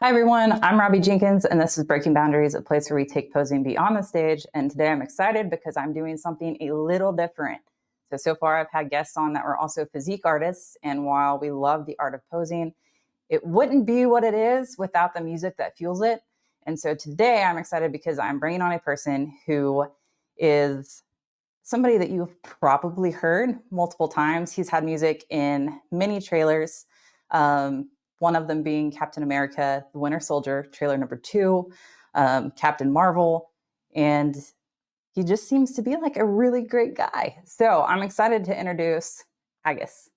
Hi, everyone. I'm Robbie Jenkins, and this is Breaking Boundaries, a place where we take posing beyond the stage. And today I'm excited because I'm doing something a little different. So far, I've had guests on that were also physique artists. And while we love the art of posing, it wouldn't be what it is without the music that fuels it. And so today I'm excited because I'm bringing on a person who is somebody that you've probably heard multiple times. He's had music in many trailers, one of them being Captain America, The Winter Soldier, trailer number 2, Captain Marvel, and he just seems to be like a really great guy. So I'm excited to introduce Agus.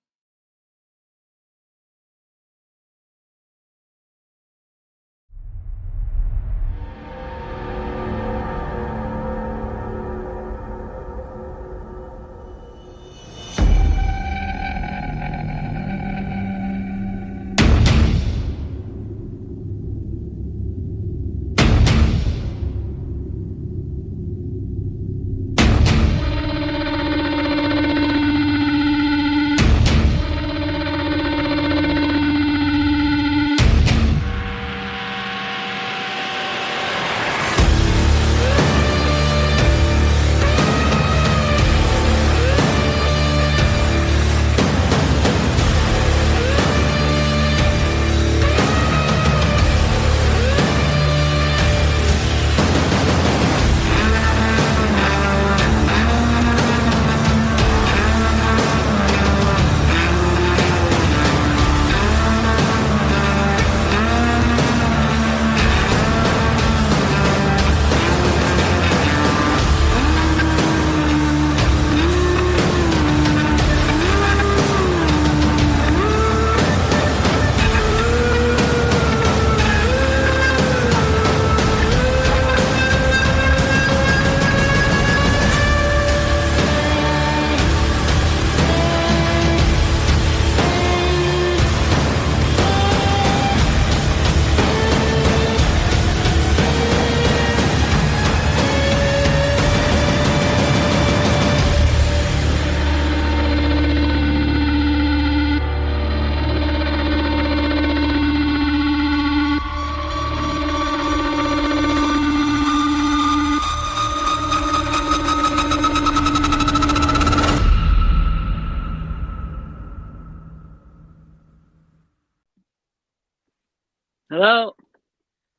Hello.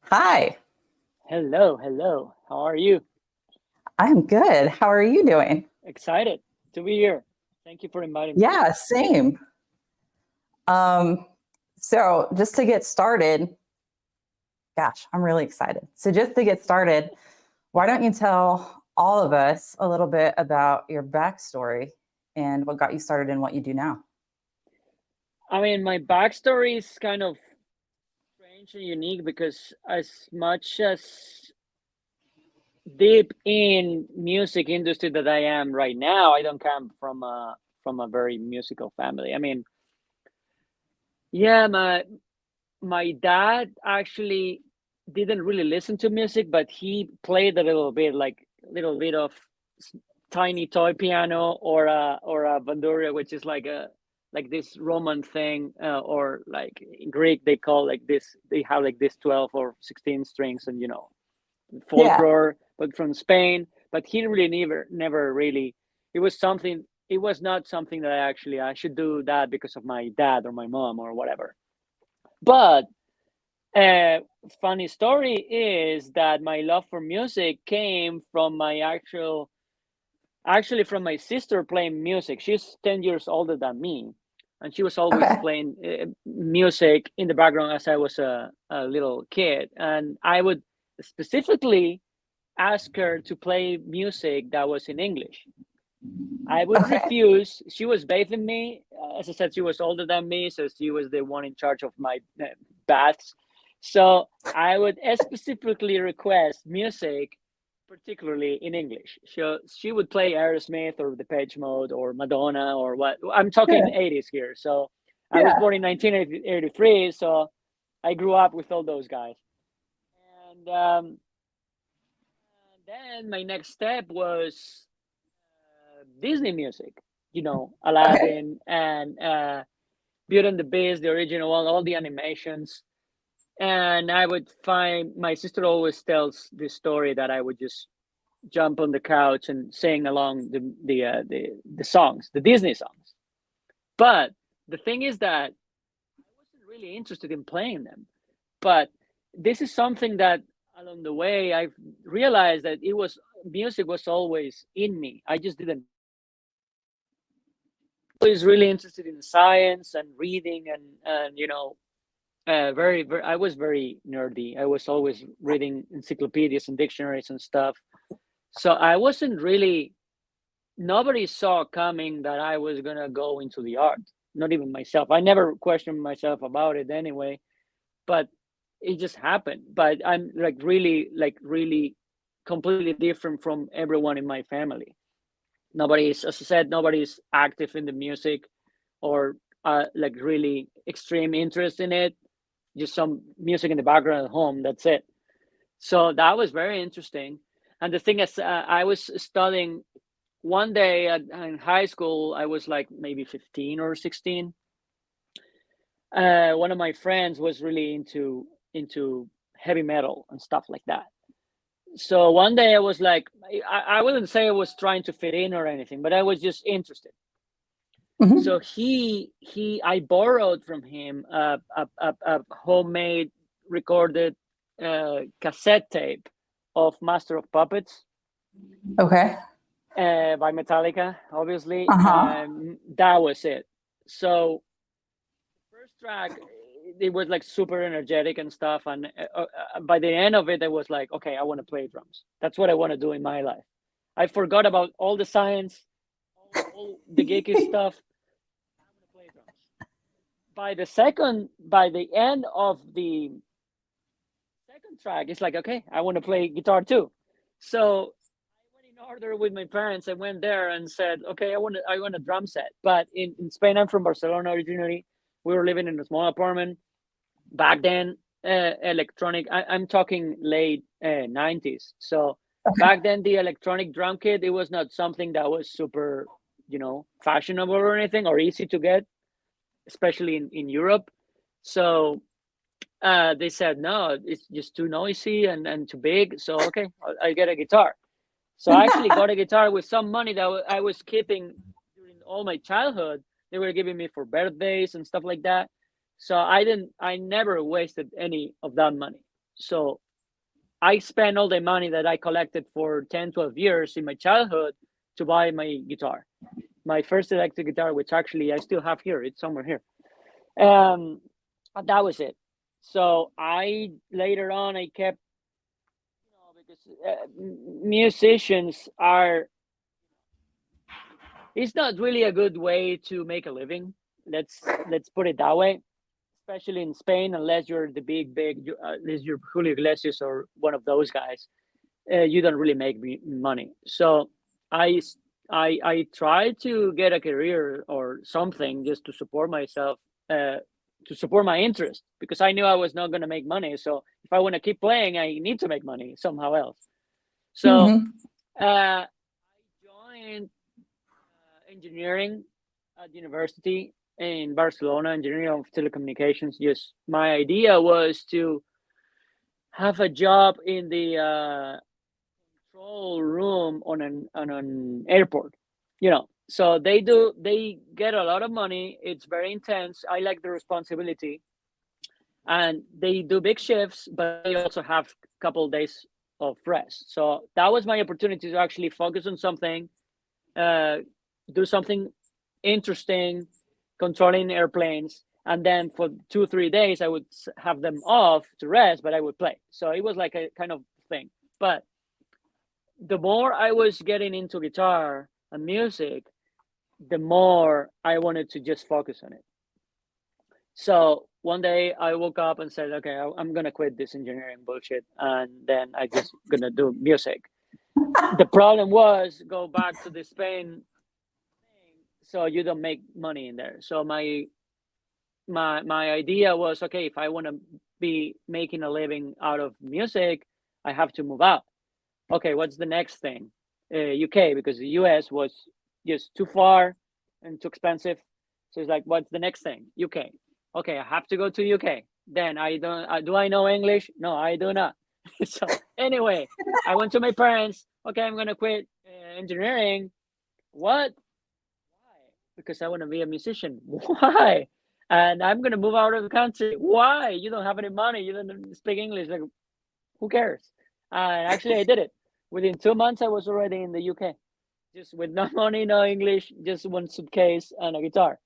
Hi, Hello. How are you? I'm good. How are you doing? Excited to be here. Thank you for inviting me. Yeah, same. Um, just to get started, gosh, I'm really excited. So just to get started, why don't you tell all of us a little bit about your backstory and what got you started in what you do now? I mean, my backstory is kind of strange and unique because as much as deep in music industry that I am right now, I don't come from a very musical family. I mean, yeah, my dad actually didn't really listen to music, but he played a little bit, like a little bit of tiny toy piano or a bandurria, which is like this Roman thing, or like in Greek they call like this. They have like this 12 or 16 strings, and Yeah. folklore, but from Spain. But he really never really. It was something. It was not something that I should do that because of my dad or my mom or whatever. But uh, funny story is that my love for music came from actually from my sister playing music. She's 10 years older than me, and she was always Okay. playing music in the background as I was a little kid. And I would specifically ask her to play music that was in English. I would Okay. refuse. She was bathing me. As I said, she was older than me, so she was the one in charge of my baths. So I would specifically request music, particularly in English. She would play Aerosmith or Depeche Mode or Madonna or what. I'm talking Good. 80s here. So I was Yeah. born in 1983, so I grew up with all those guys. And then my next step was Disney music, Okay. Aladdin and Beauty and the Beast, the original one, all the animations. And I would find, my sister always tells this story that I would just jump on the couch and sing along the songs, the Disney songs. But the thing is that I wasn't really interested in playing them. But this is something that along the way I've realized that music was always in me. I just didn't. I was really interested in science and reading, and very, I was very nerdy. I was always reading encyclopedias and dictionaries and stuff. So I wasn't really, nobody saw coming that I was gonna go into the art. Not even myself. I never questioned myself about it anyway, but it just happened. But I'm really completely different from everyone in my family. Nobody's, as I said, nobody's active in the music or like really extreme interest in it. Just some music in the background at home. That's it. So that was very interesting. And the thing is, I was studying one day in high school. I was like maybe 15 or 16. One of my friends was really into heavy metal and stuff like that. So one day I was like, I wouldn't say I was trying to fit in or anything, but I was just interested. Mhm. So I borrowed from him a homemade recorded cassette tape of Master of Puppets Okay. by Metallica, obviously. Uh-huh. That was it. So first track, it was like super energetic and stuff, and by the end of it, I was like, okay, I want to play drums. That's what I want to do in my life. I forgot about all the science, all the geeky stuff. I want to play drums. By the end of the second track, it's like, okay, I want to play guitar too. So I went in order with my parents. I went there and said, okay, I want a drum set. But in Spain, I'm from Barcelona originally. We were living in a small apartment back then. Electronic. I'm talking late 90s. So Okay. back then, the electronic drum kit, it was not something that was super, fashionable or anything or easy to get, especially in Europe. So they said no, it's just too noisy and too big. So okay, I'll get a guitar. So I actually got a guitar with some money that I was keeping during all my childhood. They were giving me for birthdays and stuff like that. So I never wasted any of that money. So I spent all the money that I collected for 10, 12 years in my childhood to buy my guitar. My first electric guitar, which actually I still have here, it's somewhere here. Um, that was it. So I later on I kept, because musicians are, it's not really a good way to make a living. Let's put it that way. Especially in Spain, unless you're the big, unless you're Julio Iglesias or one of those guys, you don't really make money. So I I tried to get a career or something just to support myself, uh, to support my interest, because I knew I was not going to make money. So if I want to keep playing, I need to make money somehow else. So Mhm. I joined engineering at university in Barcelona, engineering of telecommunications. Just my idea was to have a job in the control room on an airport. So they get a lot of money. It's very intense. I like the responsibility, and they do big shifts, but they also have a couple of days of rest. So that was my opportunity to actually focus on something, uh, do something interesting, controlling airplanes, and then for 2 3 days I would have them off to rest, but I would play. So it was like a kind of thing. But the more I was getting into guitar and music, the more I wanted to just focus on it. So one day I woke up and said, okay, I'm gonna quit this engineering bullshit, and then I just gonna do music. The problem was, go back to the Spain thing, so you don't make money in there. So my idea was, okay, if I want to be making a living out of music, I have to move out. Okay, what's the next thing? UK, because the US was just too far and too expensive. So it's like, what's the next thing? UK. Okay, I have to go to UK. Then I don't. Do I know English? No, I do not. So anyway, I went to my parents. Okay, I'm gonna quit engineering. What? Why? Because I want to be a musician. Why? And I'm gonna move out of the country. Why? You don't have any money. You don't speak English. Like, who cares? And actually, I did it. Within 2 months, I was already in the UK, just with no money, no English, just one suitcase and a guitar.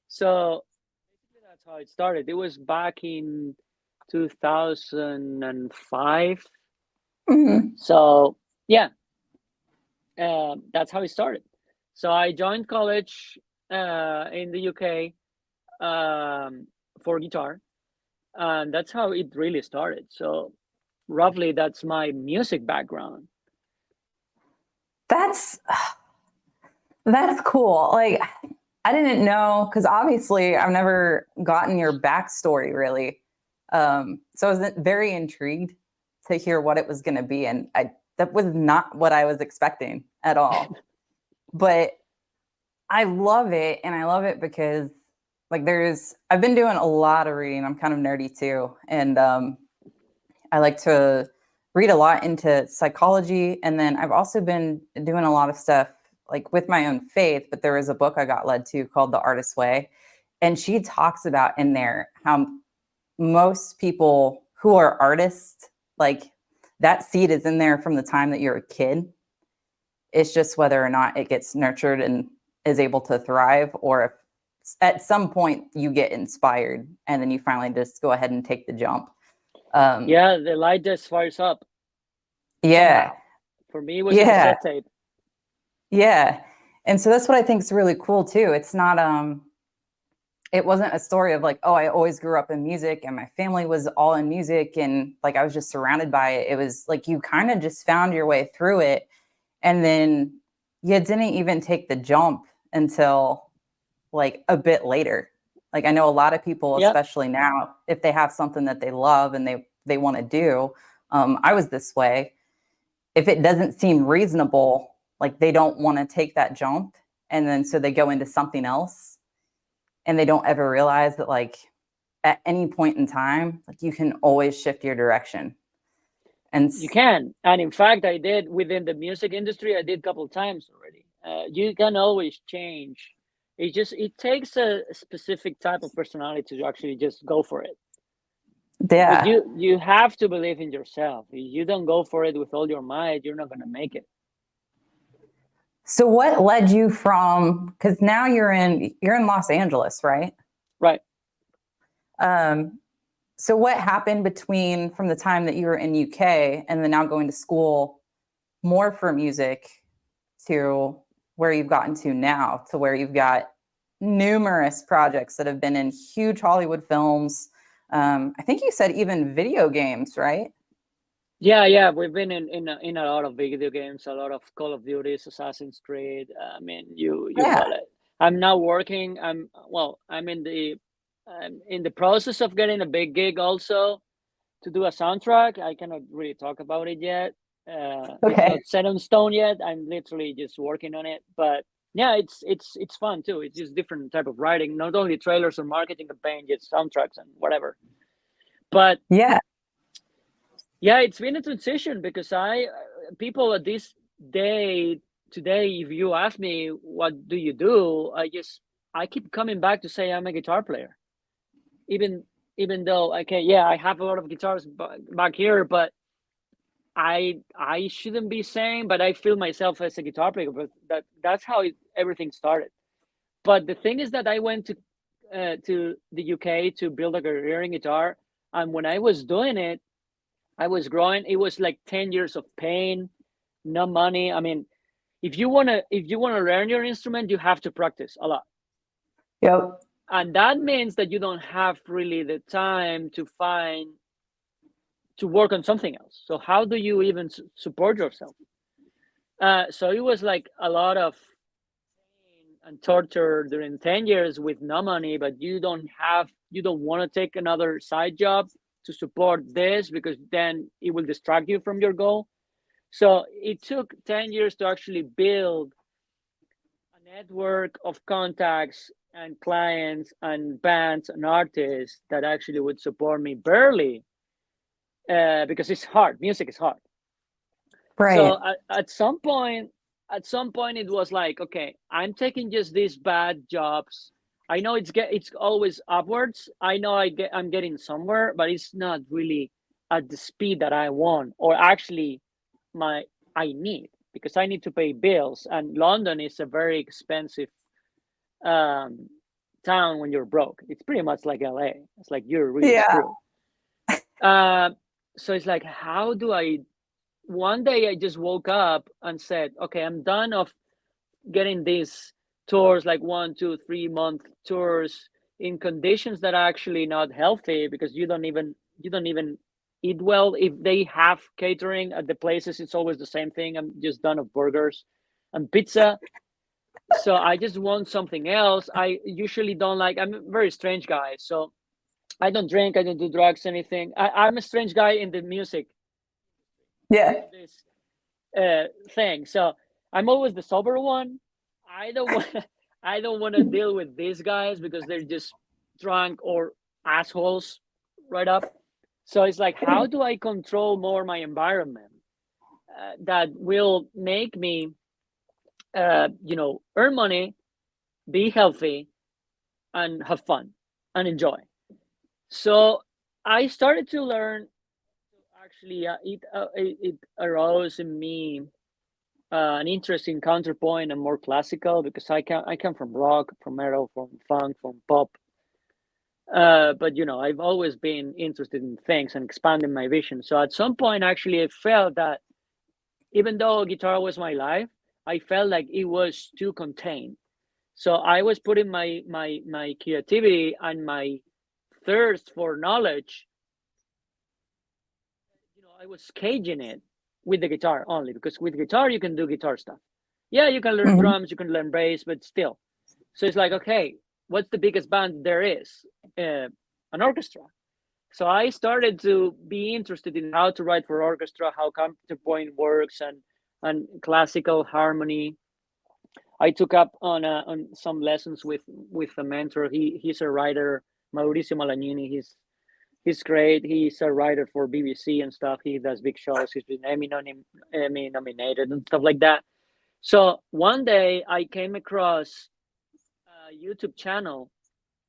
So basically, that's how it started. It was back in 2005. Mhm. So yeah, that's how it started. So I joined college in the UK for guitar, and that's how it really started. So roughly, that's my music background. That's that's cool. Like I didn't know because obviously I've never gotten your backstory really. So I was very intrigued to hear what it was going to be, and I that was not what I was expecting at all. But I love it, and I love it because like I've been doing a lot of reading. I'm kind of nerdy too, and I like to read a lot into psychology. And then I've also been doing a lot of stuff like with my own faith. But there was a book I got led to called The Artist's Way. And she talks about in there how most people who are artists, like that seed is in there from the time that you're a kid. It's just whether or not it gets nurtured and is able to thrive, or if at some point you get inspired and then you finally just go ahead and take the jump. Yeah, the light just fires up. Yeah. Somehow. For me, it was a Yeah. cassette tape. Yeah. And so that's what I think is really cool too. It's not it wasn't a story of like, oh, I always grew up in music and my family was all in music and like I was just surrounded by it. It was like you kind of just found your way through it. And then you didn't even take the jump until like a bit later. Like I know a lot of people, Yep. especially now, if they have something that they love and they want to do, I was this way. If it doesn't seem reasonable, like they don't want to take that jump, and then so they go into something else, and they don't ever realize that like at any point in time, like you can always shift your direction. And You can. And in fact, I did within the music industry, I did a couple of times already. You can always change. It takes a specific type of personality to actually just go for it. Because yeah. you have to believe in yourself. If you don't go for it with all your might, you're not gonna make it. So what led you from, because now you're in Los Angeles, right? Right. Um, so what happened between from the time that you were in UK and then now going to school more for music to where you've gotten to now, to where you've got numerous projects that have been in huge Hollywood films. I think you said even video games, right? Yeah. We've been in a lot of video games, a lot of Call of Duties, Assassin's Creed. I mean, you Yeah. call it. I'm now working. I'm in the process of getting a big gig also to do a soundtrack. I cannot really talk about it yet. It's Okay. not set in stone yet. I'm literally just working on it. But yeah, it's fun too. It's just different type of writing, not only trailers or marketing campaign, just soundtracks and whatever. But Yeah. yeah, it's been a transition because people at this day today, if you ask me what do you do, I keep coming back to say I'm a guitar player, even even though okay, yeah, I have a lot of guitars back here, but I shouldn't be saying, but I feel myself as a guitar player. But that's how everything started. But the thing is that I went to the UK to build a career in guitar, and when I was doing it, I was growing. It was like 10 years of pain, no money. I mean, if you wanna learn your instrument, you have to practice a lot, Yep. and that means that you don't have really the time to work on something else. So how do you even support yourself? So it was like a lot of pain and torture during 10 years with no money, but you don't want to take another side job to support this because then it will distract you from your goal. So it took 10 years to actually build a network of contacts and clients and bands and artists that actually would support me barely, because it's hard. Music is hard. Right. So at some point it was like, okay, I'm taking just these bad jobs. I know it's always upwards. I know I'm getting somewhere, but it's not really at the speed that I want, or actually my I need, because I need to pay bills, and London is a very expensive um, town when you're broke. It's pretty much like LA. It's like you're really Yeah. screwed. Uh, so it's like, how do I? One day I just woke up and said, okay, I'm done of getting these tours, like 1, 2, 3 month tours in conditions that are actually not healthy, because you don't even eat well. If they have catering at the places, it's always the same thing. I'm just done of burgers and pizza. So I just want something else. I usually don't like, I'm a very strange guy. So I don't drink, I don't do drugs, anything. I'm a strange guy in the music, Yeah. this thing. So I'm always the sober one. I don't want I don't want to deal with these guys because they're just drunk or assholes right up. So it's like, how do I control more my environment that will make me, earn money, be healthy, and have fun and enjoy. So I started to learn. Actually, it arose in me an interesting counterpoint and more classical, because I come from rock, from metal, from funk, from pop. But I've always been interested in things and expanding my vision. So at some point, actually, I felt that even though guitar was my life, I felt like it was too contained. So I was putting my creativity and my thirst for knowledge. I was caging it with the guitar only, because with guitar you can do guitar stuff. Yeah, you can learn Mhm. drums, you can learn bass, but still. So it's like, okay, what's the biggest band there is? An orchestra. So I started to be interested in how to write for orchestra, how counterpoint works, and classical harmony. I took up on some lessons with a mentor. He's a writer, Mauricio Malagnini. He's great. He's a writer for BBC and stuff. He does big shows. He's been Emmy nominated and stuff like that. So one day I came across a YouTube channel,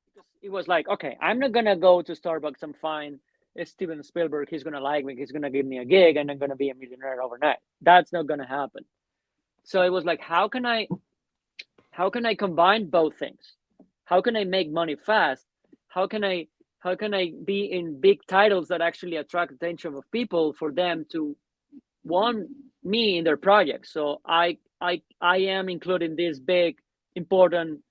because it was like, okay, I'm not gonna go to Starbucks and find Steven Spielberg. He's gonna like me. He's gonna give me a gig, and I'm gonna be a millionaire overnight. That's not gonna happen. So it was like, how can I combine both things? How can I make money fast? How can I how can I be in big titles that actually attract attention of people for them to want me in their projects? So I am including this big important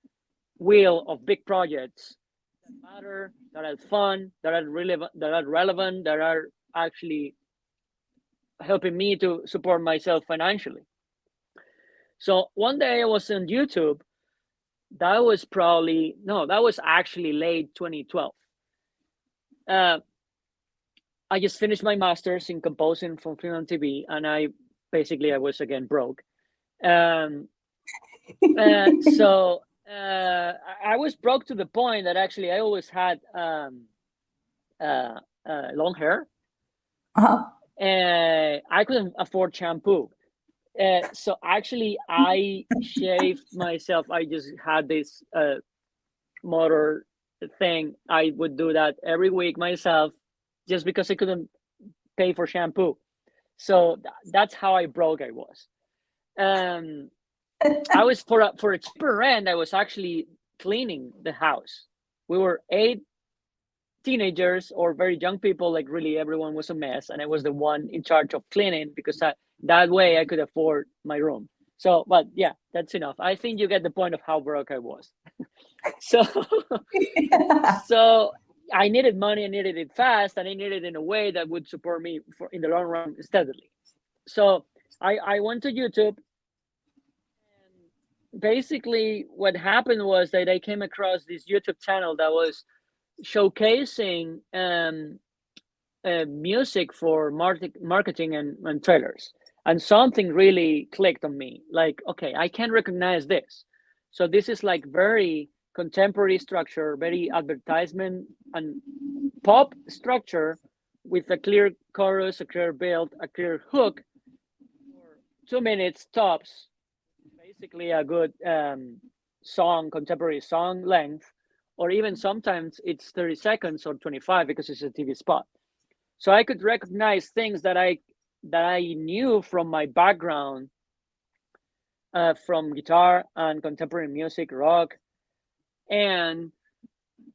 wheel of big projects that matter, that are fun, that are relevant, that are actually helping me to support myself financially. So one day I was on YouTube. That was probably no, that was actually late 2012. Uh, I just finished my master's in composing from film and TV, and I was again broke. Um, so I was broke to the point that actually I always had long hair, Uh-huh. and I couldn't afford shampoo. So actually, I shaved myself. I just had this motor thing. I would do that every week myself, just because I couldn't pay for shampoo. So that's how broke I was. Um, I was for a cheaper rent. I was actually cleaning the house. We were 8 teenagers or very young people. Like really, everyone was a mess, and I was the one in charge of cleaning, because that way I could afford my room. So, but yeah, that's enough. I think you get the point of how broke I was. So, so I needed money. I needed it fast, and I needed it in a way that would support me for in the long run steadily. So I went to YouTube. Basically what happened was that I came across this YouTube channel that was showcasing music for marketing and trailers, and something really clicked on me, like, okay, I can recognize this. So this is like very contemporary structure, very advertisement and pop structure, with a clear chorus, a clear build, a clear hook for 2 minutes tops. Basically a good song, contemporary song length, or even sometimes it's 30 seconds or 25 because it's a TV spot. So I could recognize things that I knew from my background, from guitar and contemporary music, rock, and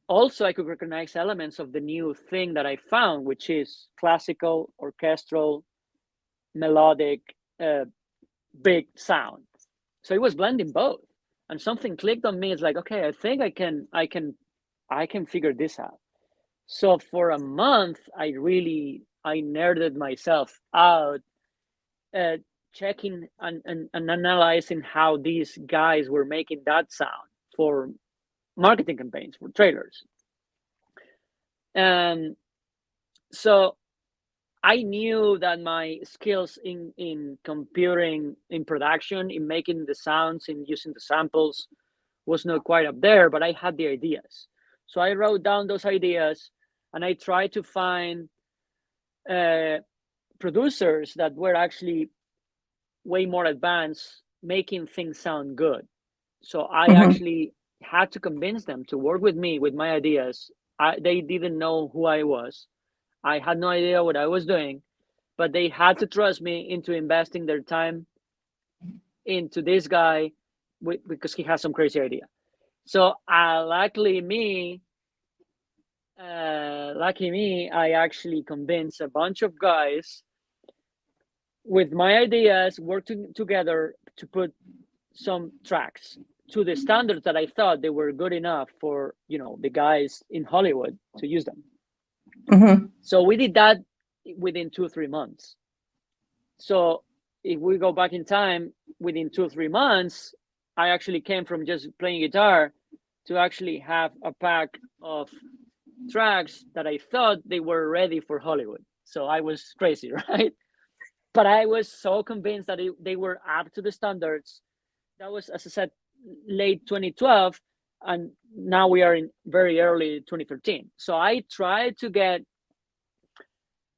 also I could recognize elements of the new thing that I found, which is classical, orchestral, melodic, big sound. So it was blending both, and something clicked on me. It's like, okay, I think I can figure this out. So for a month, I nerded myself out, checking and analyzing how these guys were making that sound for marketing campaigns, for trailers. And so I knew that my skills in computing, in production, in making the sounds, in using the samples was not quite up there, but I had the ideas. So I wrote down those ideas, and I tried to find producers that were actually way more advanced, making things sound good. So I actually had to convince them to work with me with my ideas. They didn't know who I was. I had no idea what I was doing, but they had to trust me into investing their time into this guy because he has some crazy idea. So lucky me, I actually convinced a bunch of guys with my ideas, working together to put some tracks to the standards that I thought they were good enough for, the guys in Hollywood to use them. So we did that within 2-3 months. So if we go back in time, within 2-3 months, I actually came from just playing guitar to actually have a pack of tracks that I thought they were ready for Hollywood. So I was crazy, right? But I was so convinced that they were up to the standards. That was, as I said, late 2012, and now we are in very early 2013. So I tried to get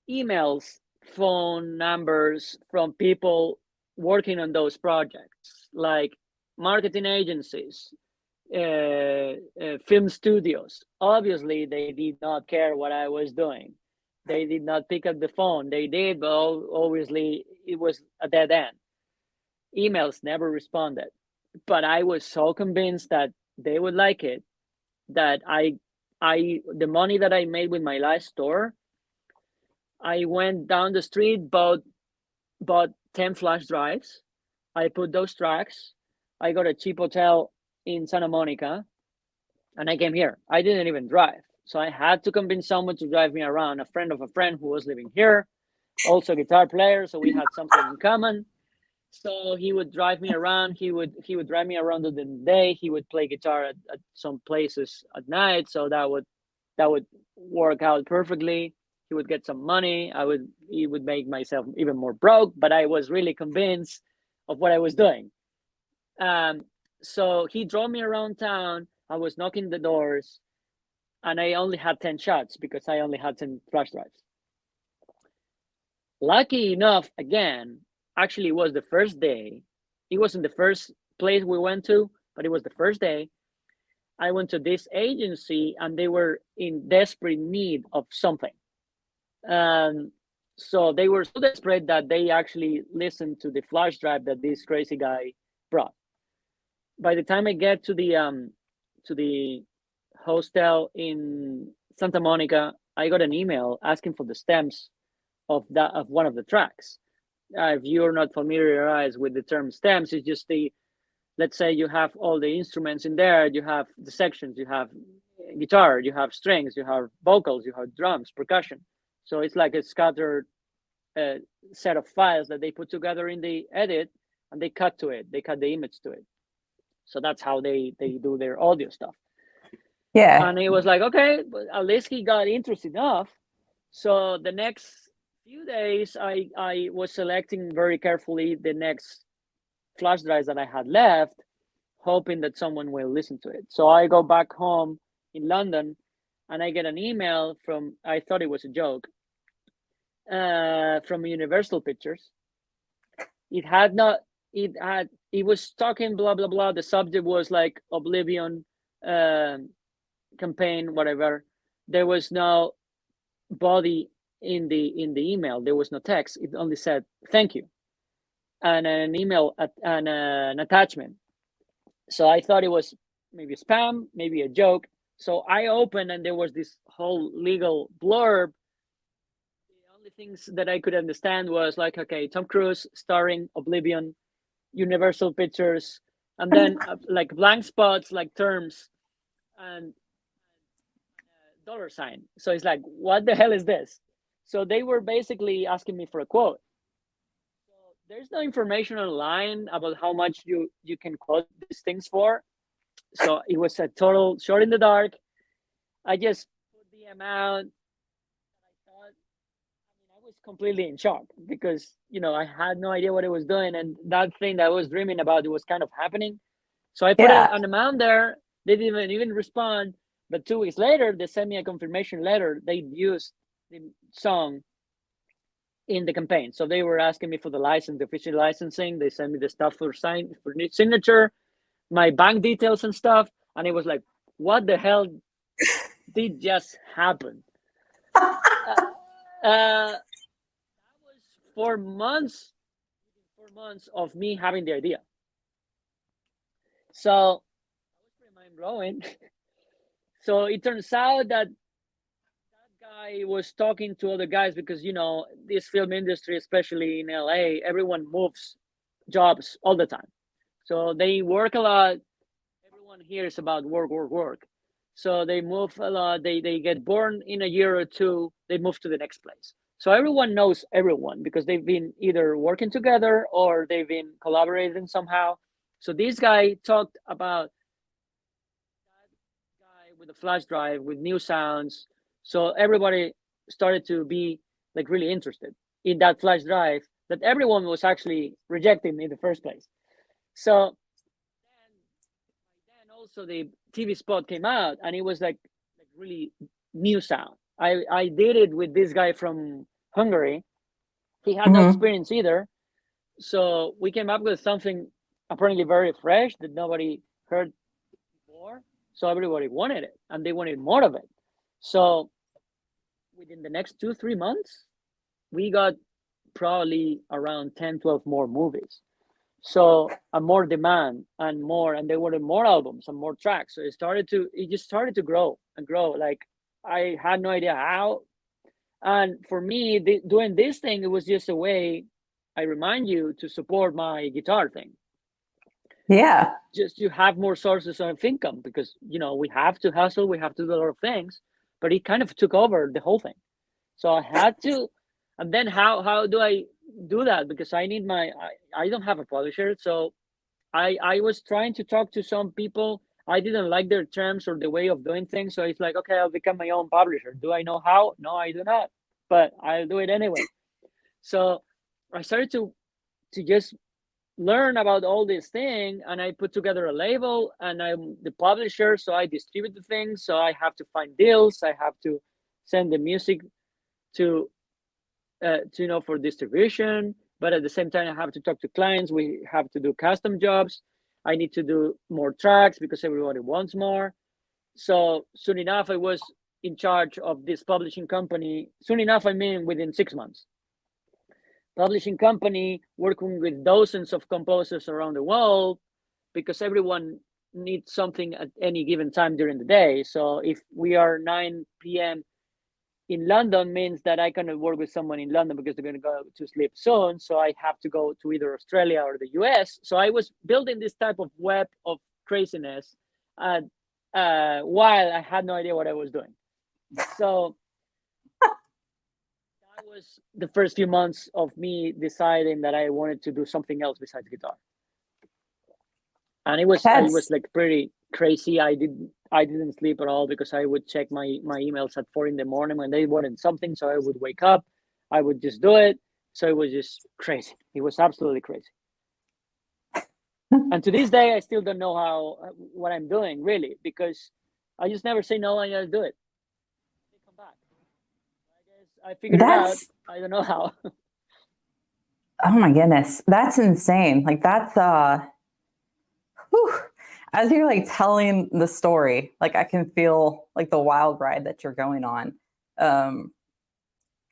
emails, phone numbers from people working on those projects, like marketing agencies, film studios. Obviously, they did not care what I was doing. They did not pick up the phone. They did, but obviously it was a dead end. Emails never responded. But I was so convinced that they would like it that the money that I made with my last store, I went down the street, bought 10 flash drives. I put those tracks. I got a cheap hotel in Santa Monica, and I came here. I didn't even drive. So I had to convince someone to drive me around, a friend of a friend who was living here, also a guitar player, so we had something in common. So he would drive me around. He would drive me around during the day. He would play guitar at some places at night. So that would work out perfectly. He would get some money. He would make myself even more broke, but I was really convinced of what I was doing. So he drove me around town. I was knocking the doors, and I only had 10 shots because I only had 10 flash drives. Lucky enough, again, actually, it was the first day. It wasn't the first place we went to, but it was the first day. I went to this agency, and they were in desperate need of something. So they were so desperate that they actually listened to the flash drive that this crazy guy brought. By the time I get to the hostel in Santa Monica, I got an email asking for the stems of one of the tracks. If you're not familiarized with the term stems, it's just let's say you have all the instruments in there, you have the sections, you have guitar, you have strings, you have vocals, you have drums, percussion. So it's like a scattered set of files that they put together in the edit, and they cut to it. They cut the image to it. So that's how they do their audio stuff. Yeah. And it was like, okay, but at least he got interested enough. So the next few days, I was selecting very carefully the next flash drives that I had left, hoping that someone will listen to it. So I go back home in London, and I get an email from, I thought it was a joke, from Universal Pictures. It was talking blah blah blah. The subject was like Oblivion campaign, whatever. There was no body in the email. There was no text. It only said thank you, and an email and an attachment. So I thought it was maybe spam, maybe a joke. So I opened, and there was this whole legal blurb. The only things that I could understand was like, okay, Tom Cruise starring Oblivion, Universal Pictures, and then like blank spots, like terms, and $sign. So it's like, what the hell is this? So they were basically asking me for a quote. So there's no information online about how much you can quote these things for. So it was a total shot in the dark. I just put the amount that I thought. I was completely in shock because, I had no idea what I was doing. And that thing that I was dreaming about, it was kind of happening. So I put an amount there. They didn't even respond. But 2 weeks later, they sent me a confirmation letter. They used the song in the campaign. So they were asking me for the license, the official licensing. They sent me the stuff for signature, my bank details and stuff. And it was like, what the hell did just happen? That was 4 months of me having the idea. So that was pretty mind-blowing. So it turns out that guy was talking to other guys because, this film industry, especially in LA, everyone moves jobs all the time. So they work a lot. Everyone hears about work. So they move a lot. They get born in a year or two. They move to the next place. So everyone knows everyone because they've been either working together or they've been collaborating somehow. So this guy talked about that guy with a flash drive with new sounds. So everybody started to be like really interested in that flash drive that everyone was actually rejecting in the first place. So then also the TV spot came out, and it was like really new sound. I did it with this guy from Hungary. He had no experience either. So we came up with something apparently very fresh that nobody heard before. So everybody wanted it, and they wanted more of it. So within the next 2-3 months, we got probably around 10, 12 more movies. So more demand and they wanted more albums and more tracks. So it just started to grow and grow. Like I had no idea how. And for me, doing this thing, it was just a way, I remind you, to support my guitar thing. Yeah. Just to have more sources of income because, we have to hustle, we have to do a lot of things, but it kind of took over the whole thing. So I had to, and then how do I do that? Because I need I don't have a publisher. So I was trying to talk to some people. I didn't like their terms or the way of doing things. So it's like, okay, I'll become my own publisher. Do I know how? No, I do not, but I'll do it anyway. So I started to just learn about all this thing, and I put together a label, and I'm the publisher. So I distribute the things. So I have to find deals. I have to send the music to for distribution, but at the same time I have to talk to clients. We have to do custom jobs. I need to do more tracks because everybody wants more. So soon enough I was in charge of this publishing company. Soon enough, I mean within 6 months. Publishing company working with dozens of composers around the world because everyone needs something at any given time during the day. So if we are 9 p.m. in London means that I cannot work with someone in London because they're going to go to sleep soon. So I have to go to either Australia or the US. So I was building this type of web of craziness while I had no idea what I was doing. So that was the first few months of me deciding that I wanted to do something else besides guitar. And it was like pretty crazy. I didn't sleep at all because I would check my emails at 4 a.m. when they wanted something. So I would wake up, I would just do it. So it was just crazy. It was absolutely crazy. And to this day, I still don't know what I'm doing really, because I just never say no and just do it. They come back. I guess I figured it out. That's, I don't know how. oh my goodness, that's insane. Like that's whew. As you're like telling the story, like I can feel like the wild ride that you're going on. Um,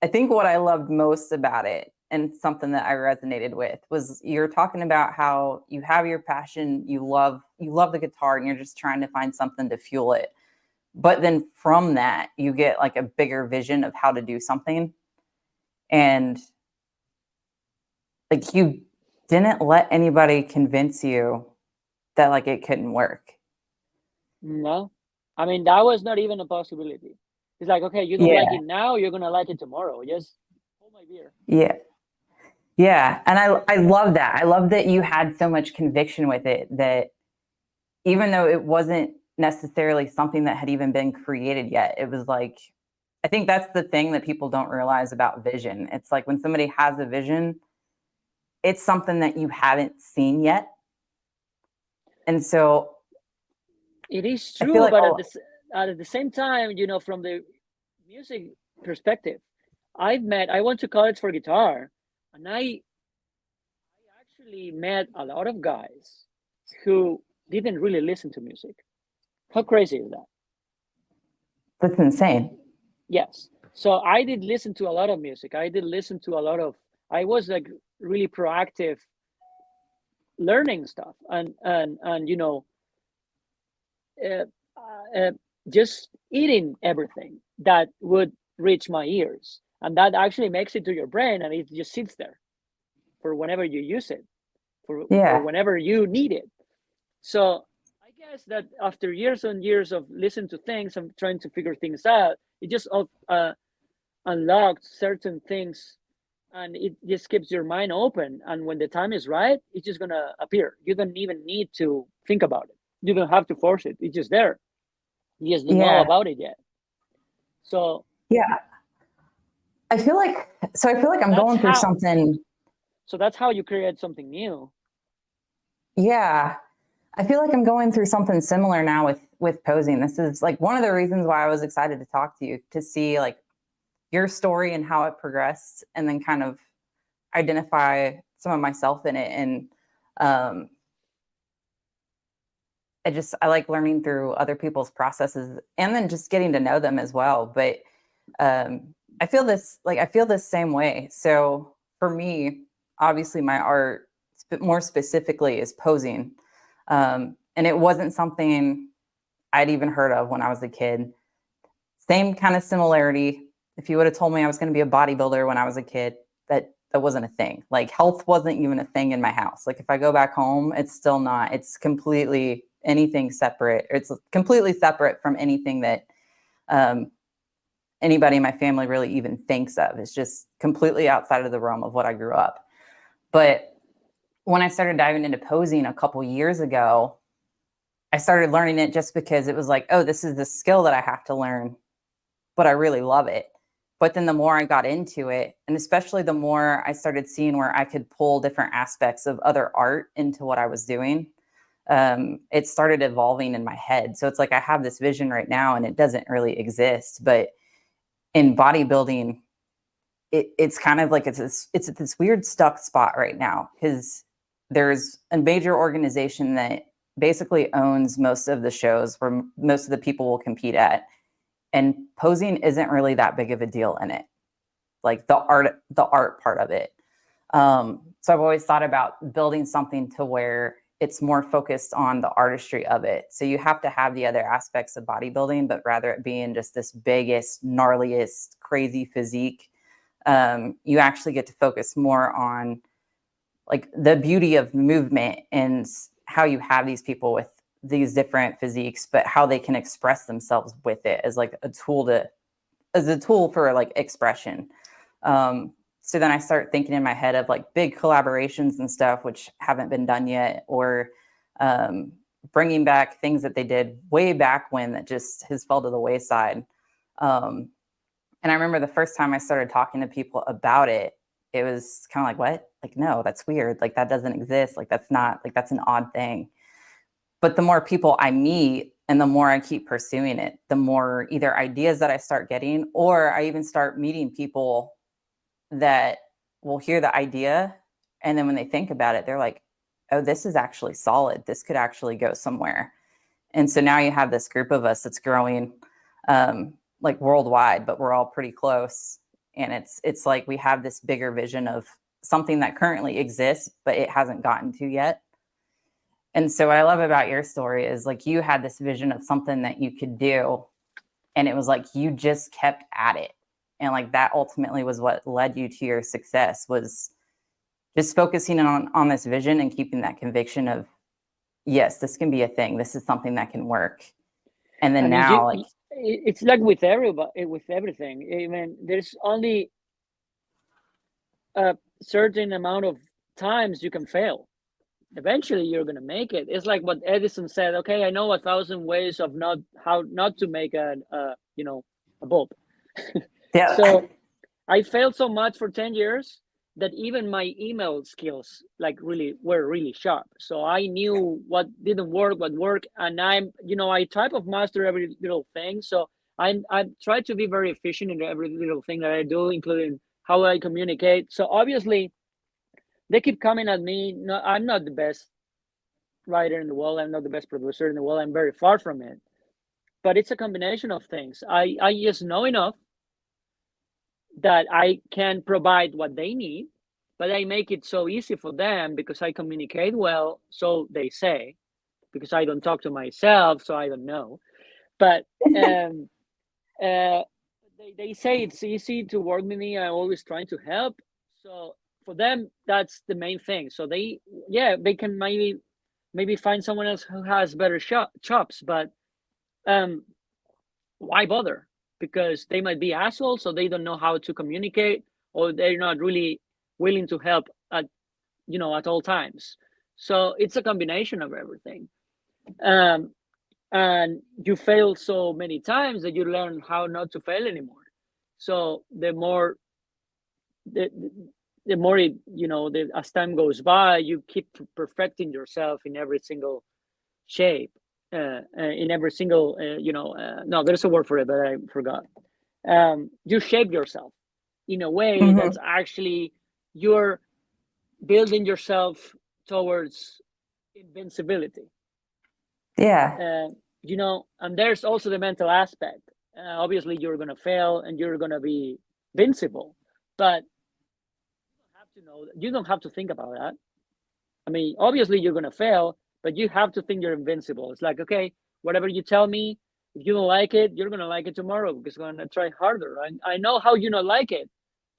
I think what I loved most about it and something that I resonated with was you're talking about how you have your passion, you love the guitar and you're just trying to find something to fuel it. But then from that, you get like a bigger vision of how to do something. And like you didn't let anybody convince you that like it couldn't work. No, I mean that was not even a possibility. It's like, okay, you don't like Yeah. it now, you're gonna like it tomorrow. Just hold my beer. Yeah. Yeah. And I love that. I love that you had so much conviction with it that even though it wasn't necessarily something that had even been created yet, it was like, I think that's the thing that people don't realize about vision. It's like when somebody has a vision, it's something that you haven't seen yet. And so It is I feel true, like, but oh, at the same time, from the music perspective, I went to college for guitar, and I actually met a lot of guys who didn't really listen to music. How crazy is that? that's insane. Yes. So I did listen to a lot of music. I did listen to a lot of. I was like really proactive learning stuff, and uh, uh, just eating everything that would reach my ears, and that actually makes it to your brain, and it just sits there for whenever you use it, for Yeah. whenever you need it. So I guess that after years and years of listening to things and trying to figure things out, it just unlocked certain things, and it just keeps your mind open. And when the time is right, it's just gonna appear. You don't even need to think about it. You don't have to force it. It's just there. You just don't know Yeah. about it yet. So Yeah. I feel like I'm that's going through how. something. So that's how you create something new. Yeah. I feel like I'm going through something similar now with posing. This is like one of the reasons why I was excited to talk to you to see like your story and how it progressed and then kind of identify some of myself in it. And um, I like learning through other people's processes and then just getting to know them as well. But I feel this same way. So for me, obviously my art more specifically is posing. And it wasn't something I'd even heard of when I was a kid. Same kind of similarity. If you would have told me I was going to be a bodybuilder when I was a kid, that wasn't a thing. Like health wasn't even a thing in my house. Like if I go back home, it's still not. It's completely anything separate. It's completely separate from anything that um, anybody in my family really even thinks of. It's just completely outside of the realm of what I grew up. But when I started diving into posing a couple years ago, I started learning it just because it was like, oh, this is the skill that I have to learn, but I really love it. But then the more I got into it, and especially the more I started seeing where I could pull different aspects of other art into what I was doing, it started evolving in my head. So it's like I have this vision right now and it doesn't really exist. But in bodybuilding, it's kind of like it's this weird stuck spot right now because there's a major organization that basically owns most of the shows where most of the people will compete at, and posing isn't really that big of a deal in it, like the art part of it. So I've always thought about building something to where it's more focused on the artistry of it. So you have to have the other aspects of bodybuilding, but rather it being just this biggest, gnarliest, crazy physique. You actually get to focus more on like the beauty of movement and how you have these people with these different physiques, but how they can express themselves with it as like as a tool for like expression. So then I start thinking in my head of like big collaborations and stuff, which haven't been done yet, or um, bringing back things that they did way back when that just has fell to the wayside. And I remember the first time I started talking to people about it, it was kind of like, what? Like, no, that's weird. Like, that doesn't exist. Like, that's not, like, that's an odd thing. But the more people I meet and the more I keep pursuing it, the more either ideas that I start getting, or I even start meeting people that will hear the idea. And then when they think about it, they're like, oh, this is actually solid. This could actually go somewhere. And so now you have this group of us that's growing like worldwide, but we're all pretty close. And it's like we have this bigger vision of something that currently exists, but it hasn't gotten to yet. And so what I love about your story is like you had this vision of something that you could do, and it was like you just kept at it. And like that ultimately was what led you to your success, was just focusing on this vision and keeping that conviction of, yes, this can be a thing. This is something that can work. And then I mean, now, like, it's like with everybody, with everything. I mean, there's only a certain amount of times you can fail. Eventually, you're gonna make it. It's like what Edison said. Okay, I know 1,000 ways of how not to make a bulb. yeah. So I failed so much for 10 years that even my email skills were really sharp. So I knew what didn't work, what worked, and I type of master every little thing. So I try to be very efficient in every little thing that I do, including how I communicate. So obviously they keep coming at me. No, I'm not the best writer in the world. I'm not the best producer in the world. I'm very far from it. But it's a combination of things. I just know enough that I can provide what they need, but I make it so easy for them because I communicate well, so they say, because I don't talk to myself, so I don't know. But uh, they say it's easy to work with me. I'm always trying to help. So for them, that's the main thing. So they can maybe find someone else who has better chops, but why bother? Because they might be assholes, so they don't know how to communicate, or they're not really willing to help at all times. So it's a combination of everything. And you fail so many times that you learn how not to fail anymore. So the more as time goes by, you keep perfecting yourself in every single shape, in every single no, there's a word for it, but I forgot. You shape yourself in a way that's actually you're building yourself towards invincibility. Yeah. And there's also the mental aspect. Obviously you're going to fail and you're going to be invincible, but you don't have to think about that. I mean, obviously you're going to fail, but you have to think you're invincible. It's like, okay, whatever you tell me, if you don't like it, you're going to like it tomorrow because I'm going to try harder. I know how you don't like it.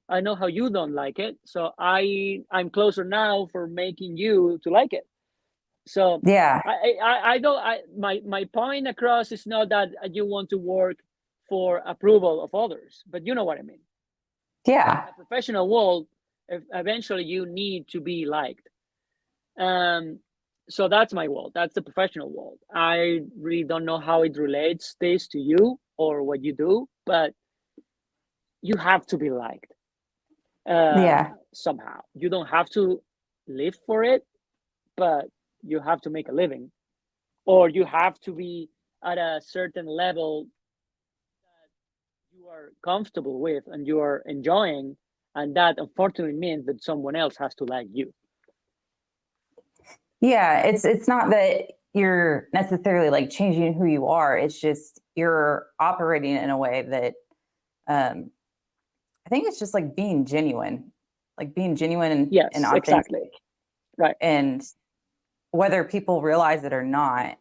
I know how you don't like it. So I'm closer now for making you to like it. So Yeah. I don't, my point across is not that you want to work for approval of others, but you know what I mean. Yeah. In a professional world, eventually you need to be liked. So that's my world. That's the professional world. I really don't know how it relates this to you or what you do, but you have to be liked Yeah. somehow. You don't have to live for it, but you have to make a living, or you have to be at a certain level that you are comfortable with and you are enjoying, and that unfortunately means that someone else has to like you. Yeah. It's not that you're necessarily like changing who you are. It's just you're operating in a way that I think it's just like being genuine, and Yes, authentic. exactly. Right. And whether people realize it or not,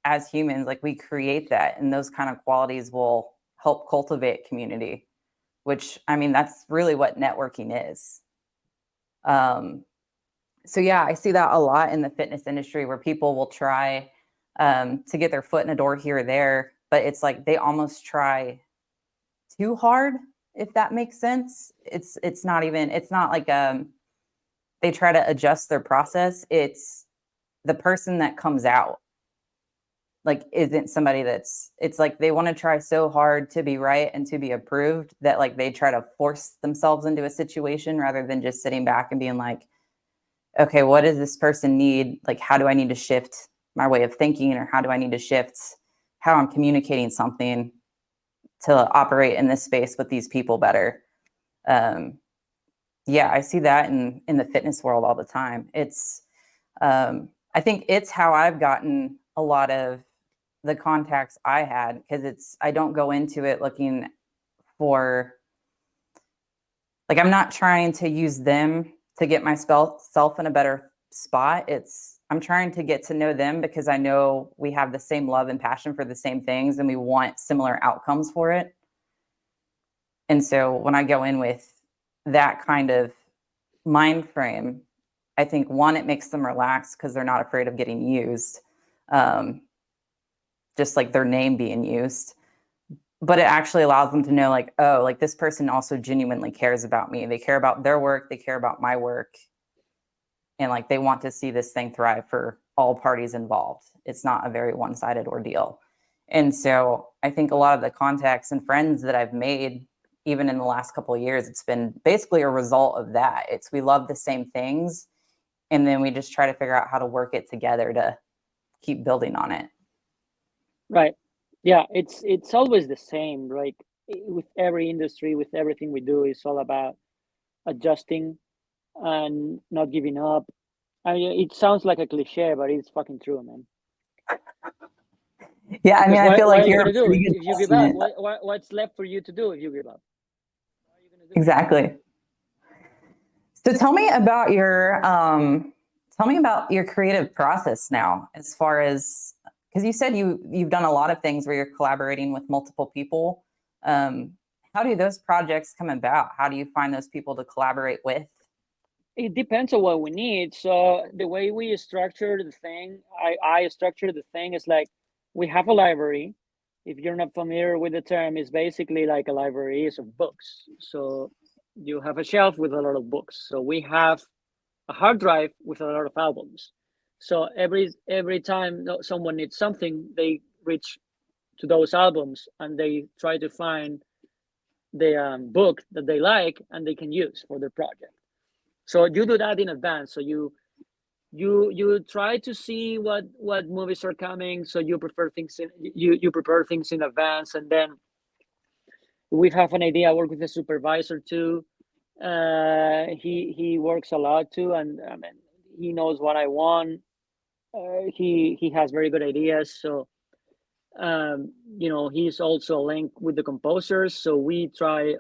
as humans, like we create that, and those kind of qualities will help cultivate community, which I mean, that's really what networking is. Um, so yeah, I see that a lot in the fitness industry where people will try to get their foot in a door here or there, but it's like they almost try too hard, if that makes sense. It's not like they try to adjust their process. It's the person that comes out like isn't somebody that's, it's like they want to try so hard to be right and to be approved that like they try to force themselves into a situation rather than just sitting back and being like, okay, what does this person need? Like, how do I need to shift my way of thinking, or how do I need to shift how I'm communicating something to operate in this space with these people better? Yeah, I see that in the fitness world all the time. It's I think it's how I've gotten a lot of the contacts I had, because it's, I don't go into it looking for, like, I'm not trying to use them to get myself in a better spot. It's, I'm trying to get to know them because I know we have the same love and passion for the same things and we want similar outcomes for it. And so when I go in with that kind of mind frame, I think one, it makes them relax because they're not afraid of getting used, just like their name being used. But it actually allows them to know, like, oh, like this person also genuinely cares about me. They care about their work. They care about my work. And like, they want to see this thing thrive for all parties involved. It's not a very one-sided ordeal. And so I think a lot of the contacts and friends that I've made, even in the last couple of years, it's been basically a result of that. It's, we love the same things. And then we just try to figure out how to work it together to keep building on it. Right. Yeah, it's always the same, right? With every industry, with everything we do, it's all about adjusting and not giving up. I mean, it sounds like a cliche, but it's fucking true, man. Yeah, I mean, Because I feel what like are you you're gonna a do pretty good if you give up? testament. What's left for you to do if you give up? What are you gonna do? Exactly. So tell me about your creative process now, as far as, because you said you've done a lot of things where you're collaborating with multiple people. Um, how do those projects come about? How do you find those people to collaborate with? It depends on what we need. So the way we structure the thing, I structure the thing is like, we have a library. If you're not familiar with the term, it's basically like a library is of books. So you have a shelf with a lot of books. So we have a hard drive with a lot of albums. So every time someone needs something, they reach to those albums and they try to find the book that they like and they can use for their project. So you do that in advance. So you try to see what movies are coming. So you prefer things in you prepare things in advance, and then we have an idea. I work with a supervisor too. He works a lot too, and I mean, he knows what I want. He has very good ideas. So he's also linked with the composers. So we try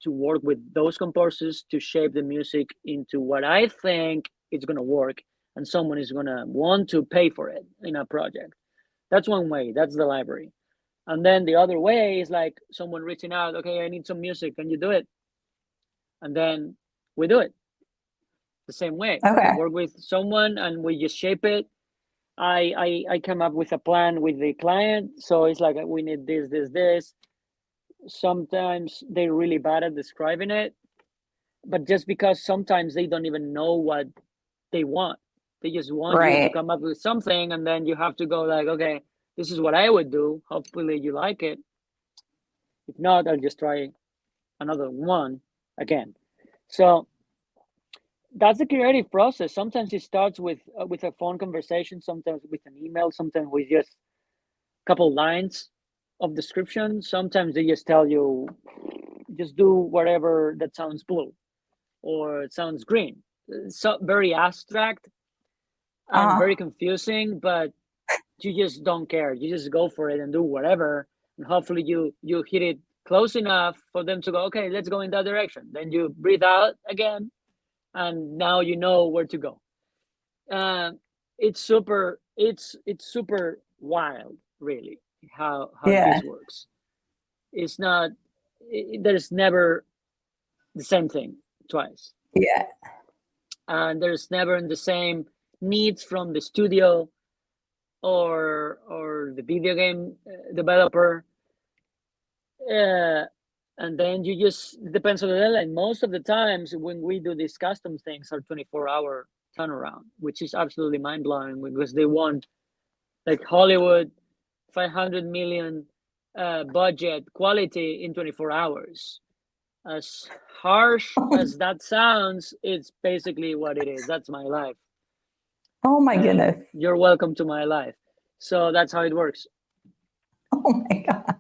to work with those composers to shape the music into what I think it's gonna work, and someone is gonna want to pay for it in a project. That's one way. That's the library. And then the other way is like someone reaching out, okay, I need some music, can you do it? And then we do it the same way. We Okay. work with someone and we just shape it. I come up with a plan with the client. So it's like, we need this. Sometimes they're really bad at describing it, but just because sometimes they don't even know what they want. They just want you to Right. come up with something, and then you have to go like, okay, this is what I would do. Hopefully you like it. If not, I'll just try another one again. So that's the creative process. Sometimes it starts with a phone conversation, sometimes with an email, sometimes with just a couple lines of description. Sometimes they just tell you, just do whatever that sounds blue or it sounds green. So very abstract and Uh-huh. very confusing, but you just don't care. You just go for it and do whatever, and hopefully you hit it close enough for them to go, okay, let's go in that direction. Then you breathe out again, and now you know where to go. uh, it's super wild, really, how Yeah. this works. It's not, there's never the same thing twice, Yeah. and there's never the same needs from the studio or the video game developer. uh, and then you just, it depends on the deadline. Most of the times when we do these custom things are 24-hour turnaround, which is absolutely mind-blowing because they want like Hollywood, 500 million budget, quality in 24 hours. As harsh as that sounds, it's basically what it is. That's my life. Oh my goodness. You're welcome to my life. So that's how it works. Oh my gosh.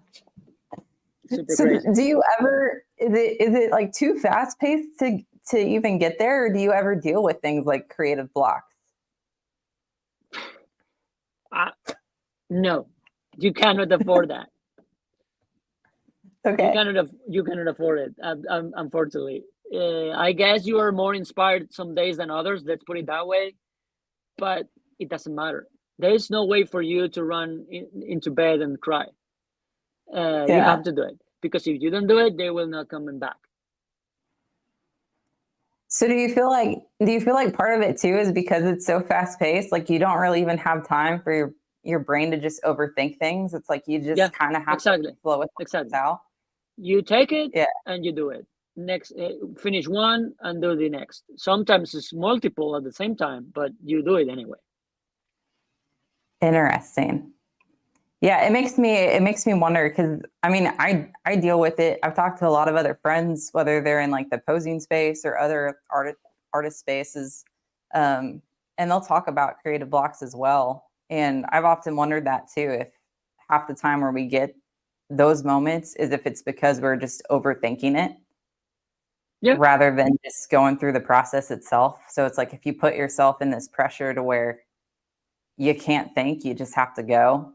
Super So crazy. do you ever, is it like too fast paced to even get there? Or do you ever deal with things like creative blocks? No, you cannot afford that. Okay. You cannot afford it. Unfortunately, I guess you are more inspired some days than others. Let's put it that way. But it doesn't matter. There is no way for you to run into bed and cry. You have to do it, because if you don't do it, they will not come back. So do you feel like part of it too is because it's so fast paced, like you don't really even have time for your brain to just overthink things? It's like you just kind of have to flow with it out. You take it and you do it. Next, finish one and do the next. Sometimes it's multiple at the same time, but you do it anyway. Interesting. Yeah, it makes me wonder, because I mean, I deal with it. I've talked to a lot of other friends, whether they're in like the posing space or other artist spaces, and they'll talk about creative blocks as well. And I've often wondered that too, if half the time where we get those moments is if it's because we're just overthinking it, rather than just going through the process itself. So it's like if you put yourself in this pressure to where you can't think, you just have to go.